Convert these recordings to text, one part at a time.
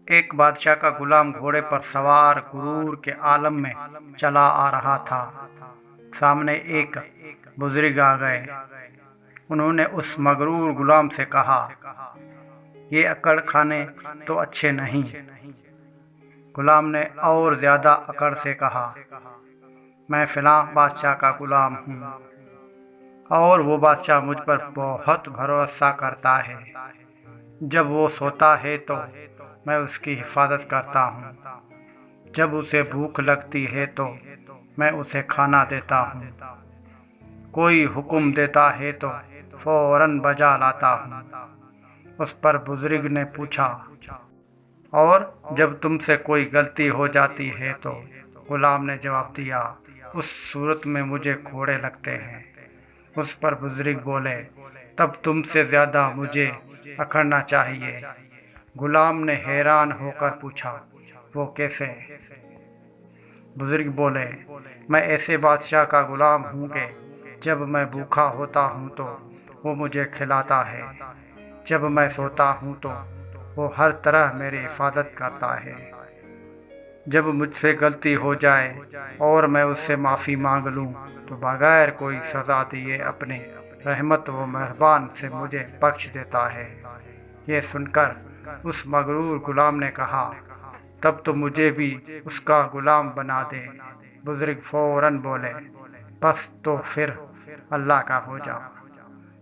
एक बादशाह का गुलाम घोड़े पर सवार गुरूर के आलम में चला आ रहा था। सामने एक बुजुर्ग आ गए। उन्होंने उस मगरूर गुलाम से कहा, ये अकड़ खाने तो अच्छे नहीं। गुलाम ने और ज्यादा अकड़ से कहा, मैं फिलां बादशाह का गुलाम हूँ और वो बादशाह मुझ पर बहुत भरोसा करता है। जब वो सोता है तो मैं उसकी हिफाजत करता हूँ। जब उसे भूख लगती है तो मैं उसे खाना देता हूँ। कोई हुक्म देता है तो फौरन बजा लाता हूँ। उस पर बुजुर्ग ने पूछा, और जब तुमसे कोई गलती हो जाती है तो? गुलाम ने जवाब दिया, उस सूरत में मुझे घोड़े लगते हैं। उस पर बुजुर्ग बोले, तब तुमसे ज्यादा मुझे अखड़ना चाहिए। गुलाम ने हैरान होकर पूछा, वो कैसे? बुजुर्ग बोले, मैं ऐसे बादशाह का गुलाम हूँ कि जब मैं भूखा होता हूँ तो वो मुझे खिलाता है। जब मैं सोता हूँ तो वो हर तरह मेरी हिफाजत करता है। जब मुझसे गलती हो जाए और मैं उससे माफ़ी मांग लूँ तो बगैर कोई सज़ा दिए अपने रहमत व मेहरबान से मुझे बख्श देता है। ये सुनकर उस मगरूर गुलाम ने कहा, तब तो मुझे भी उसका गुलाम बना दे। बुजुर्ग फौरन बोले, बस तो फिर अल्लाह का हो जाओ।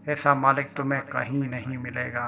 ऐसा मालिक तुम्हें कहीं नहीं मिलेगा।